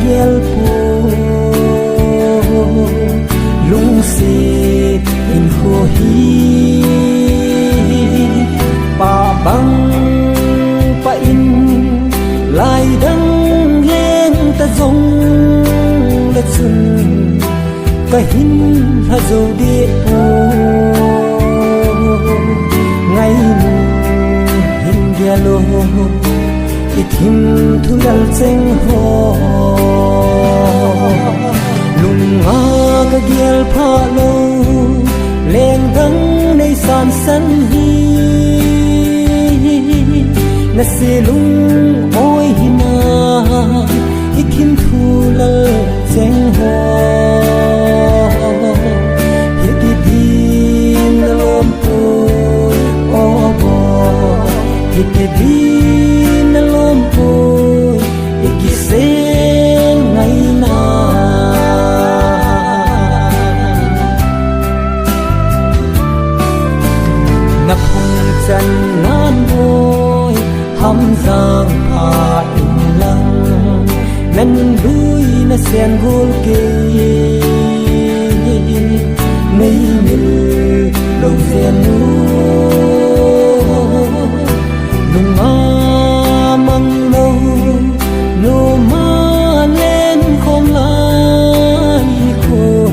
giel po lung si in ho hi pa bang pa in lai dang leng ta zong le chun ka hin ha zo di po ngai mu hin gialo ithim thulal cheng ho lunga ka gial pha lo leng dang nei san san hi na se lung oi hina ithim thulal cheng ho he di din na lom po o bo he di din na lom po ikisen ngai na na phung chan nan boy ham giang pha in lang nan đuôi na sen gol ke nei mil lâu sen nu lunga mang lâu no ma lên không lại khô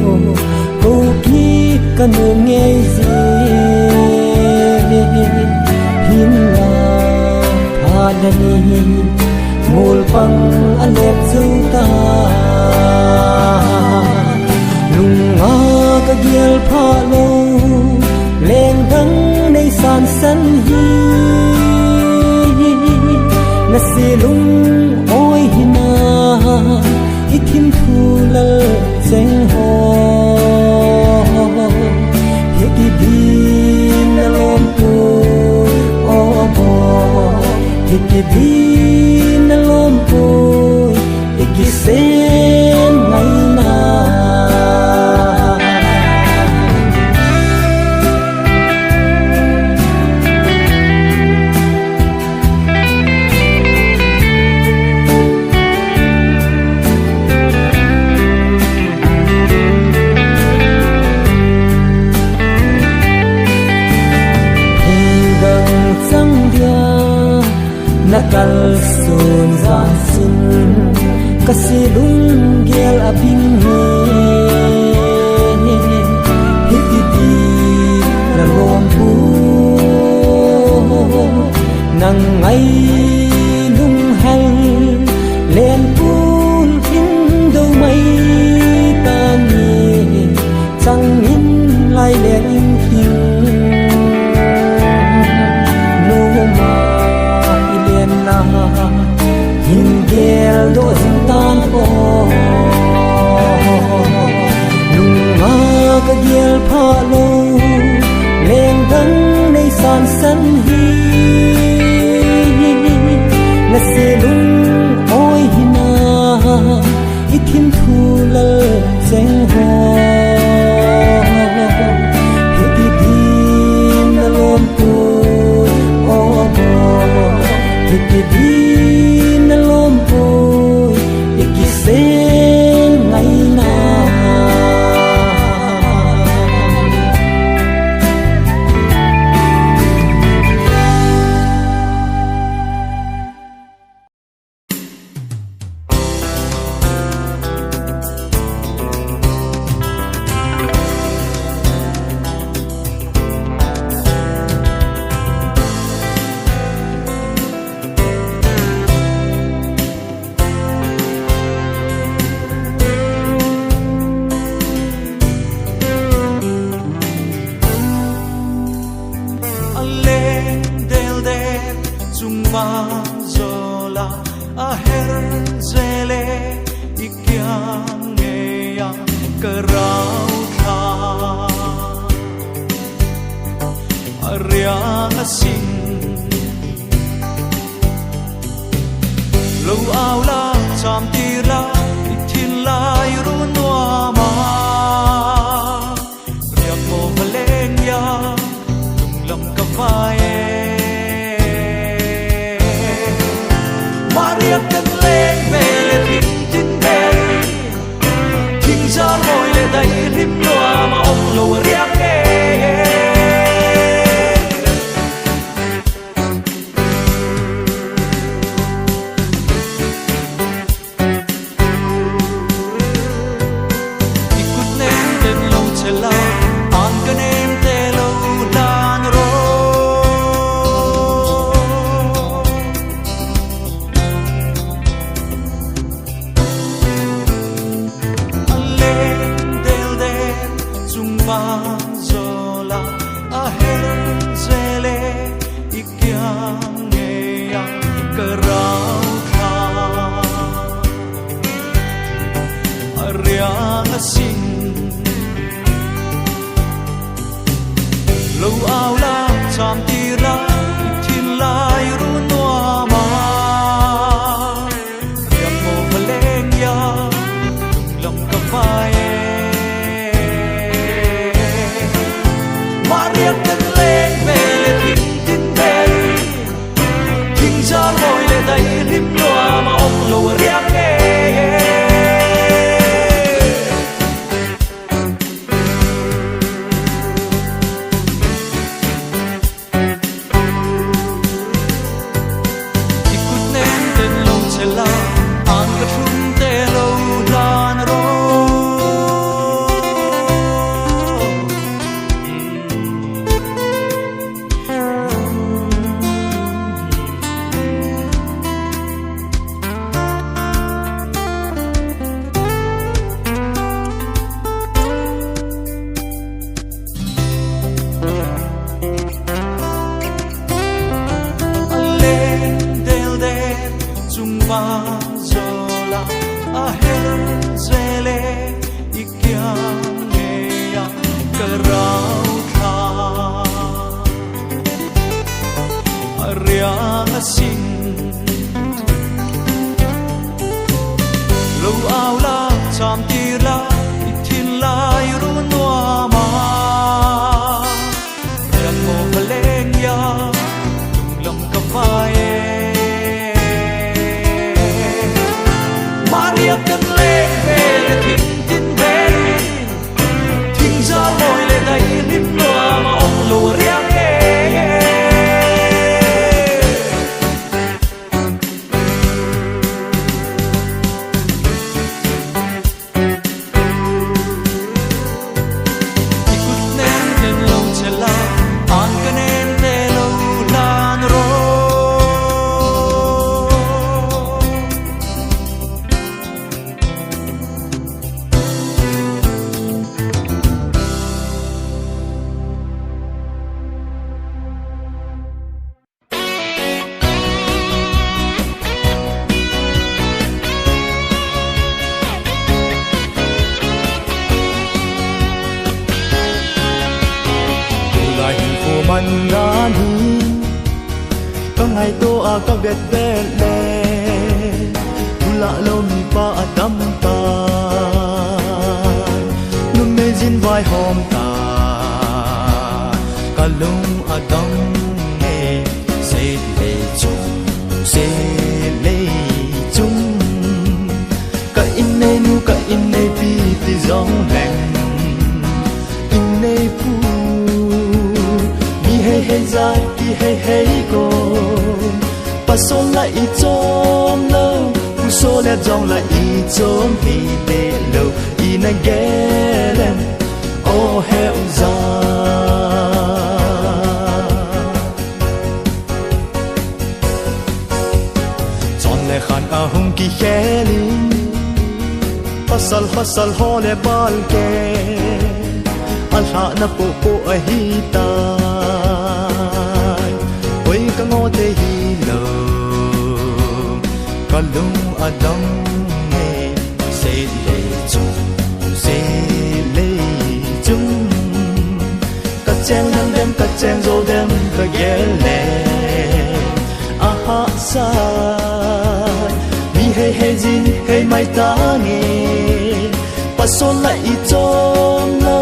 cô ki cần nghe gì hin la pha dani mul pang alep zuta lunga ka giel pha lo leng dang nei san san hi na se lung oi hina ithim thulal cheng ho he di din na lom po o bo he di din na lom po ikisen ngai na nakal sun zan sin kasi lung gel abing he hiti na lom pu nang ai lung hal len pul hin do mai ta ni chang in lai len in hin hin gel do zin tan o lunga ka gel pha lo leng dang nei san san hi na se lung oi hina ithim thulal cheng ho he di din na lom po o bo he di din na lom po ikisen ngai na lâu ao la chạm tir la thin lai run wa ma riak mo haleng ya tung lam ka vai Maria kan leng ve le thin tin ve ao la cham ti ra thin lai ru noa ma riam mo maleng ya lam ka vai ma riam ten lên về le thinh tin về thinh cha ngồi le dai rim noa ma ong lo riam nghe Zola a her zele ikyang eya karau tha ariang asin lo ao la cham ti la thin lai ru noa ma ram mo paleng ya lam ka vai Maria cần lên về là thinh tin về thinh ra ngồi lên đây rim loa mà ông lùa riang nghe ikut nen nen lâu chả la an cái nen nen lâu lan ro Mandani Kangai to aga betbele Pula lo mi pa atam ta Numezin vai hom ta Kalung adam nge Se le chung Ka in nei pi ti zong leng In nei pu hey zai ki hey go pa so la I chom lo pu so le jong la I chom hi de lo I na gelen oh hey za chon le khan a hum ki kheli pasal ho le bal ke al ha na po a hi ta ka ngô te hi lo ka lung adam nghe se le chung ka chang zo dem ka ye le a ha sa mi hey zin hey mai ta nghe pa so la I chom lo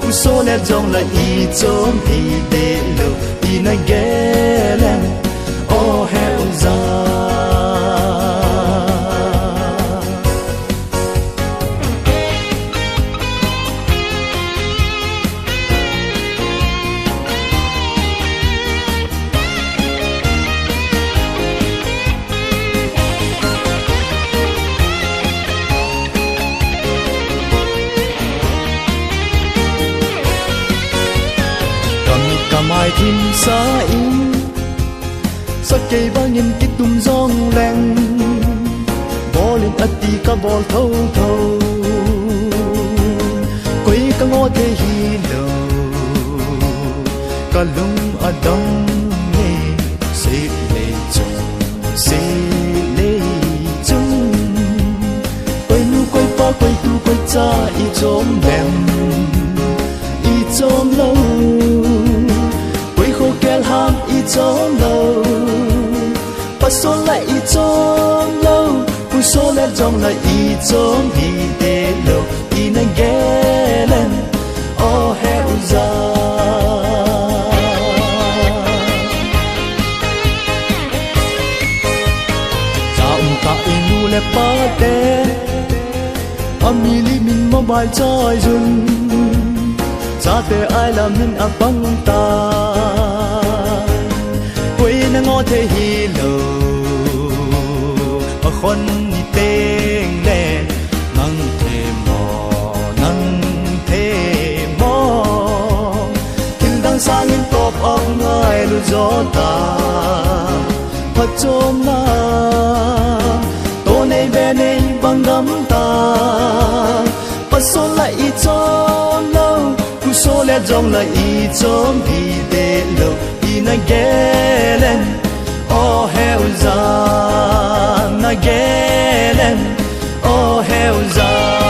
pu so le jong la I chom hi de lo I na gelen oh hell za mai thim sa in sa kei bangin ki tum zong leng bolin ati ka bol thâu koi ka ngo te hi lo ka lung adam nge se le chung koi nu koi pa koi tu koi cha I chom dem I chom lo trong là ý trong đi để lâu ý nàng ghé lên ô heo ra ta inu le pa te amili min mobile choi jun cha te ai la min apang ta quê na ngo te hi lo a khon ni teng le nang the mo kim dang sang in top of ngai lu zo ta pat chom na nei về nei bằng đắm ta bắt số lại cho lâu cú số lẽ trong lại trong đi để lâu đi na ghé lên ô heo ra na ghé lên ô heo ra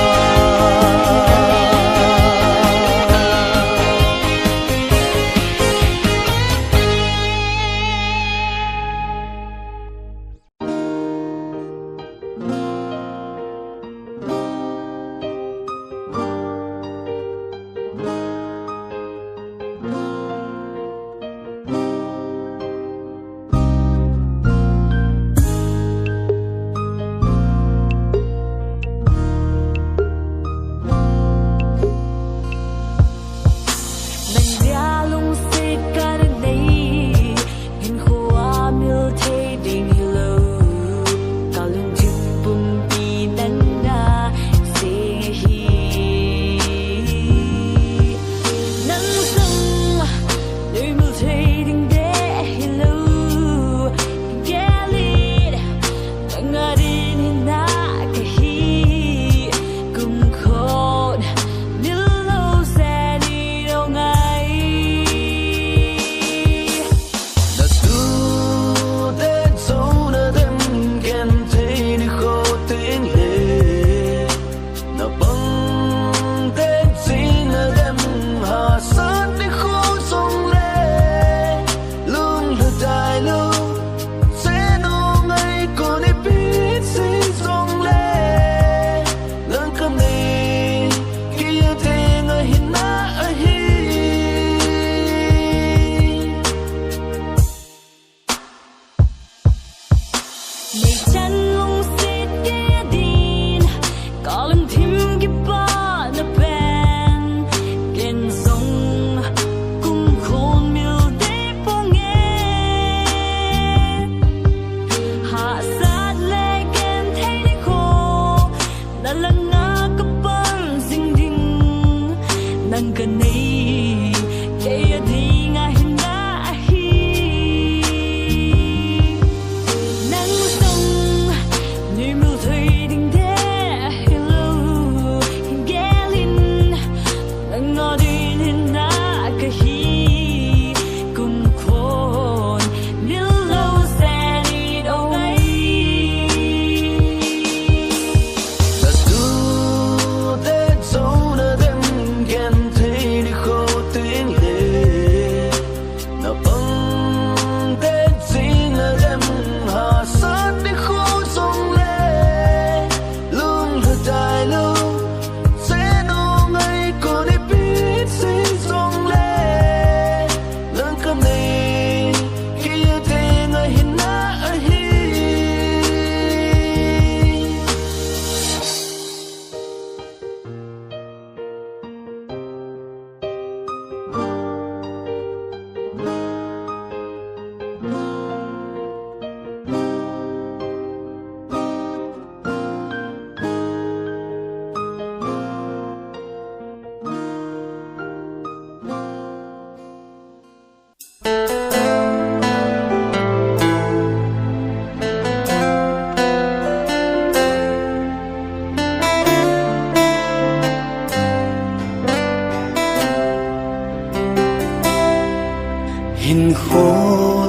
hình khô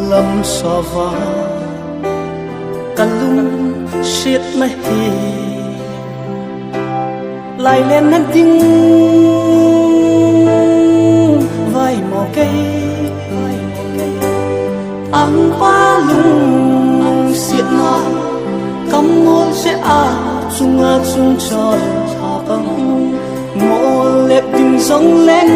lâm so va kalung siết mà hi lại lên nắng tiếng vai mò cây ang pa lung siết na cầm môi sẽ sông lên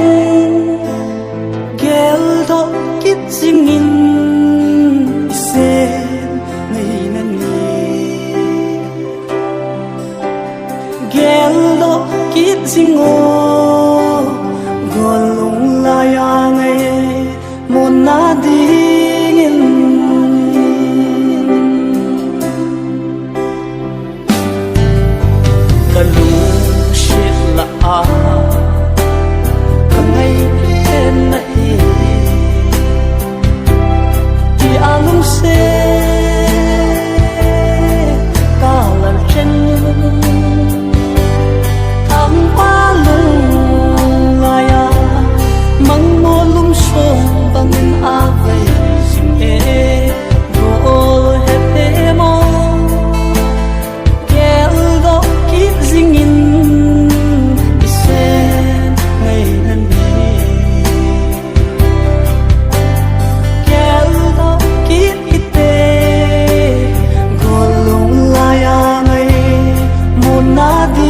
gel đó kít dinh in sen ngày nan gel đó kít dinh ngô gọi lung la ya ngày môn na đi in cả lung shit là cả ngày lên này thì lung se ta là chân thắm ba lung la ya mang mô lung sông bằng về dinh e gọi hết thế mô kéo đó kít dinh in sen ngày nan đi kéo đó kít ít tê gọi lung la ya ngày một na đi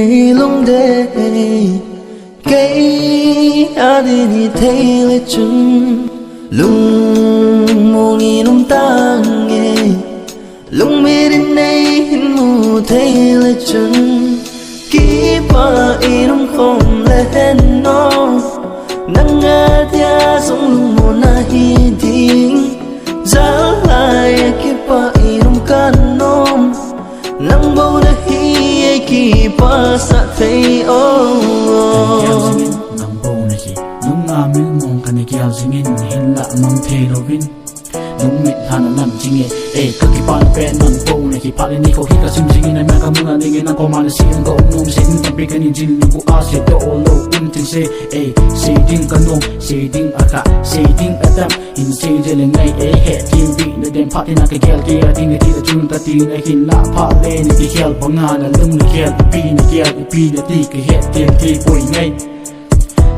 ngày long đê cây đi ni thấy lệ chân lung mô nghi nông tang nghe lung mê đến đây hin mù thấy lệ chân kí ba y nông không lên nó nắng ngã tia giống lung mô na hi tiếng giá lại kí ba y nông can nom nắng bầu đã hi kí ba sa thấy Min mong kani kiao zingin hin la mang the rovin nung mit han nan jinge ka ki pan pen man po ne ki pa ni ko hika sim zingin na ka muna ningin na ko man si ko num sin ta bi kan jin bu as to lo un tin se se ding kan nong se ding aka se ding atam in se je le ngai he tim bi na dem pa na ka gel ki a ding ti da chun ta ti na hin la pa le ni ki hel banga na lum ni gel pi na ti ki he tim ti poi ngai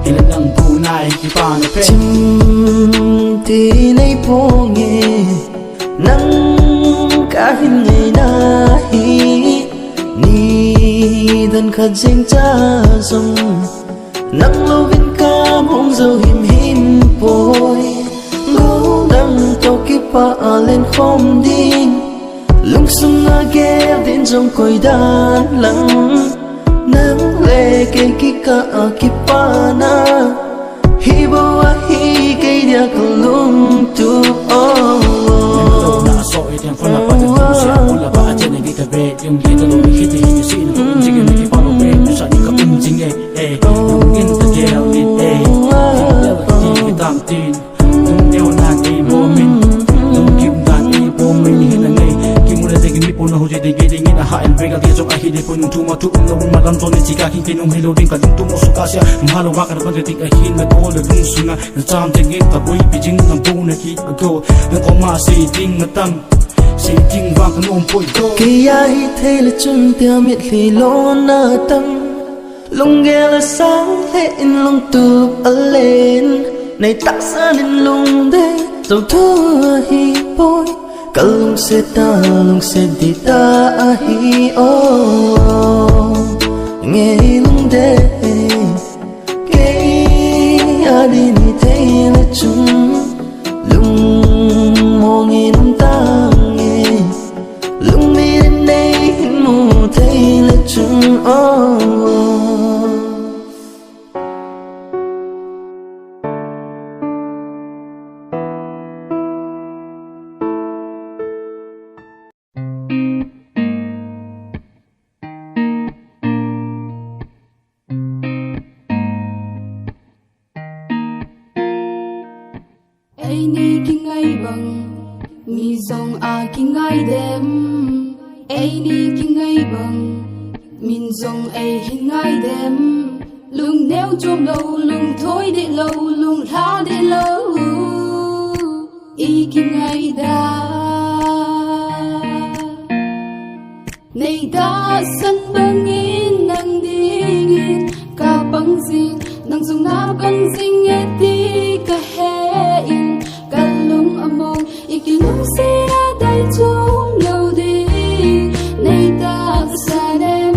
hình nâng phù này khi pa nó phê chim thì nay phố nghe nắng cả hình ngày na hi ni thân khát danh cha dòng nắng lâu viên ca mong dâu him him bồi ngô đăng cho kiếp pa lên không đi lung sung na ghé đến trong cõi đan lặng nắng lệ cây kika kipa na hi bawa hi cây dia kalung tu đã soi thêm phần là bắt đầu sẽ muốn là ba trên này đi tập về dùng liên tục đi khi thì như xin nó cũng chỉ cái này follow về nó sợ những cái chính nghe dùng yên ta kêu đi thì cái tam tin dùng đeo nàng đi bố mình dùng kim đàn đi bố mình như là ngày kim muốn là gì cái mi nó hồi thì cái gì là hại về cái gì trong ai khi để phun chung mà chung nó mà làm cho nên chỉ cả khi tin ông hello đinh cả chung một số cá xe mà lo vác cái vấn đề tình ai khi mà có được đúng sự là chăm tên nghe ta bôi bị chính làm bố này khi go nó có mà xì tinh nó tăng xì tinh vàng cái nôm bôi go kia hi thế là chung tiêu miệt lì lô na tăng lung ghé là sáng lên lung tụp ở lên này tác xa nên lung đây dầu thua hi bôi cả lung sẽ đi ta hi ô nghe lung đây cái đi ni thấy là chung lung mong in ta nghe lung đi đến đây mù thấy là chung ô ai ni kinh ai bằng mi dòng a kinh ai đêm ai ni kinh ai bằng min dòng ai hình ai đêm lung neo chôm lâu lung thôi để lâu lung tha để lâu y kinh ai da này ta sân bangin nang dingin ka bangzing nang zung na bangzing eti ka hein kalung among ikilung sira dai chung lâu đi này ta sanem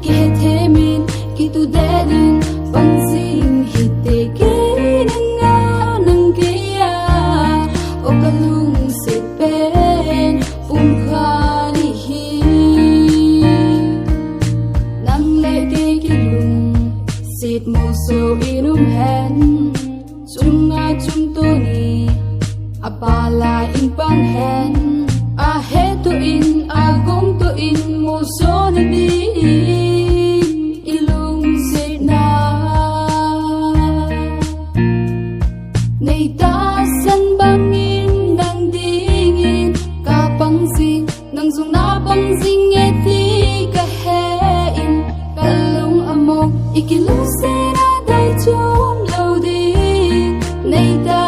ke themin ki tu dedin bangzing hite ke nga nang kia o kalung se pen khali hi nang le ke kilung sit mo so inum hen chunga chung to ni apala in pang hen a he to in a gong to in mo so ni di ilung sit na nei ta san bangin dang dingin ka pangzing nang zung na pangzing eti ka hein kalung amok ikilung sera dai chung lâu đi nei ta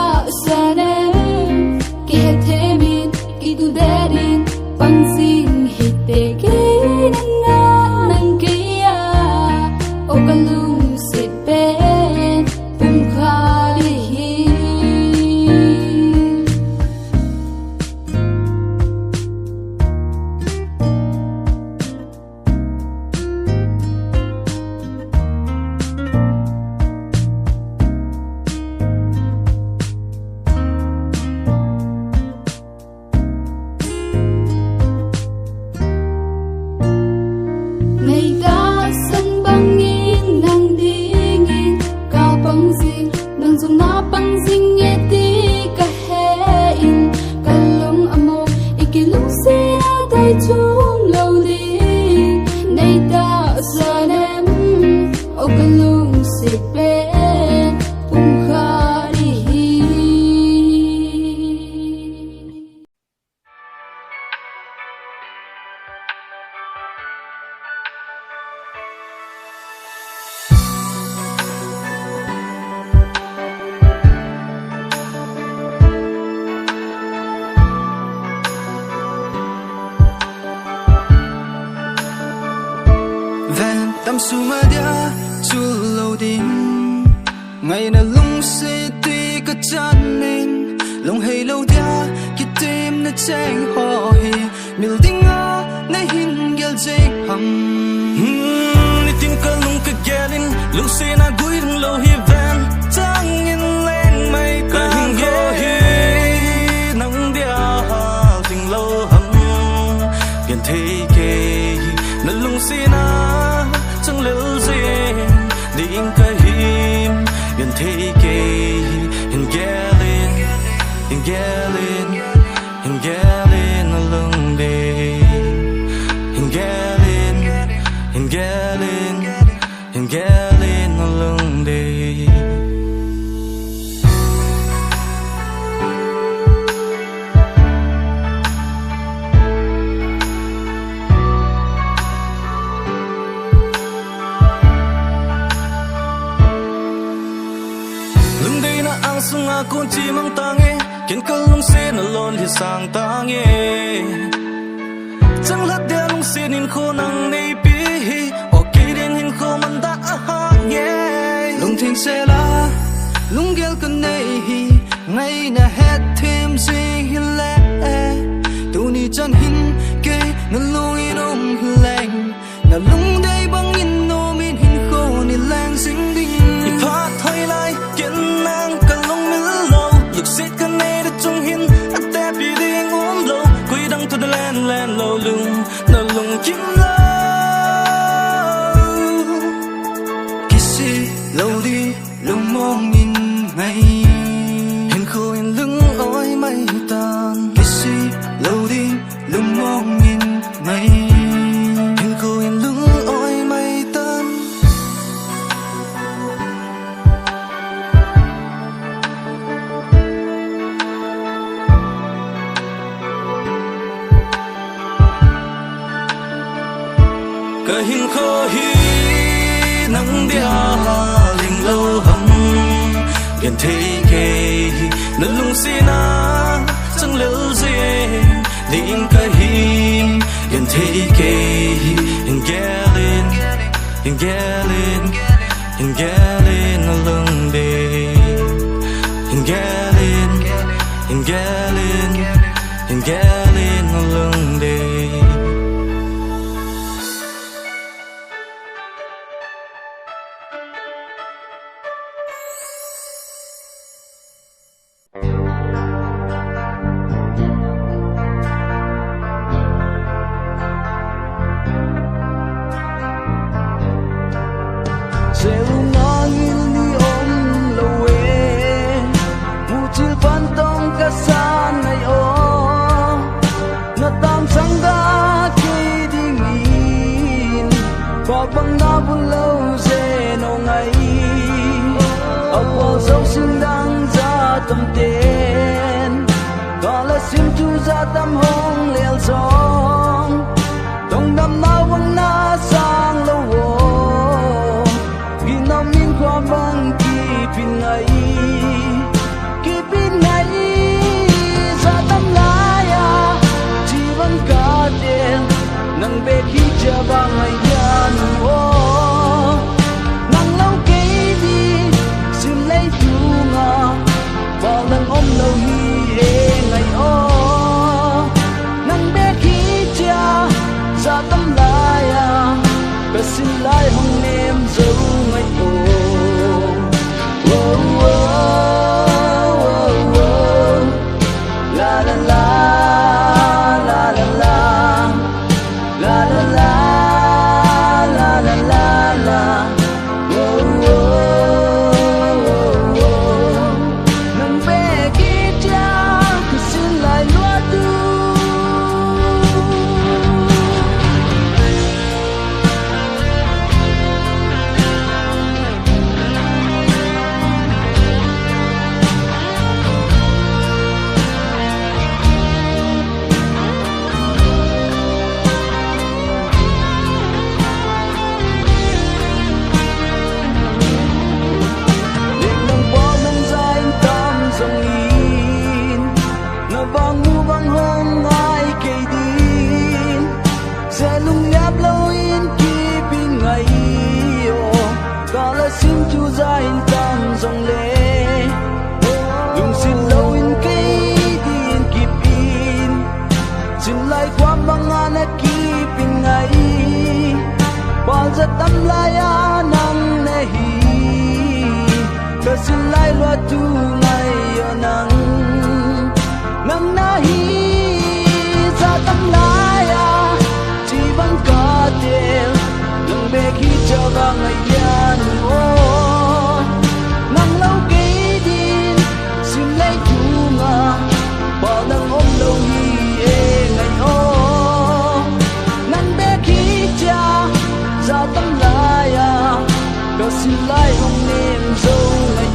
sanem ke themin ki tu dedin pangzing hite ke nga nang kia o kalung sit pen khali hi này ta sân bangin nang dingin ka pangzing nang zung na pangzing eti ka hein kalung amok ikilung sira dai chung lâu đi này ta sanem o kalung se pen khali hi Ven tâm su ma dia chu lâu din ngày na lung se ti ka chan ning long hay lâu dia ki tim na chang ho hi mil dinga na hin gel jek ham ni ting ka lung ka gelin lung se na gui lung lâu hi ven chang in leng mai ka hin ge hi nang dia ting lâu ham gen thei ke na lung se na chẳng lưu gì đi in cái him gần thế kê hình ghé lên hình ghé lên hình ghé lên nó lưng đi hình ghé lên hình ghé lên hình ghé lên nó lưng đi sung a kun chi mang tange kin kal lung se na lon hi sang tange chang lat dia lung se nin kho nang nei pi hi o ki din hin kho man da ha ye lung thing se la lung gel kan nei hi ngai na het thêm gì hi le tu ni chan hin ke na lung in om leng na lung dei bang in no min hin ko ni lang sing ding i pha thoi lai ken nang ka lung min lo yuk sit kan nei da chung hin at te pi ding om lo kui dang to the land lo lung na lung kim lo kisi lo di lung mong in ngày hình khôi lưng ôi mây tan kisi lo di lung mong in ngày hình khôi lưng ôi mây tan cái hình khôi nắng dia linh lâu hầm gần thấy kề nơi lung xin na chẳng lưu gì đến cái hình gần thấy kề hình ghé lên hình ghé lên hình ghé lên nó lưng đê hình ghé lên hình ghé lên hình ghé lên nó lưng đê băng na buồn lâu dễ nô ngày ở qua dấu xinh đang ra tâm tên đó là sim chu ra tâm hông liều giông đông năm na buồn na sang lâu wo vì năm min qua băng kỳ pin ngày ra tâm lại chỉ vẫn cả đêm nắng về khi chờ vang ngày gian nắng lâu kỹ đi xin lấy chu ngà bao lần ôm lâu hi ngày nắng về khi chờ ra tâm lại và xin lại hồng em dấu ngày la la la la la la la la la la la la la oh oh oh oh nang be ki cha cứ xin lại loa tu xin chu ra in tam dòng lệ dùng xin lâu in cây tin kịp in xin lại qua băng an kịp in ngày bao giờ tâm lại nắng nề cơ xin lại loa tu ngày nắng nắng na ra tâm lại chỉ vẫn cả đêm đừng bê khi chờ vào ngày gian nắng lâu kỹ đi xin lấy chu ngà bao nắng ôm lâu hi ngày nắng bê khi cha ra tâm lại đó xin lại hồng niệm dấu ngày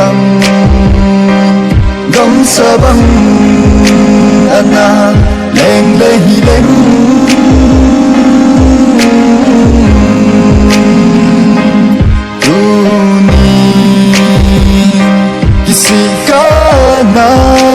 hằng gom sa băng ana leng lê hi leng tu ni kisi ka na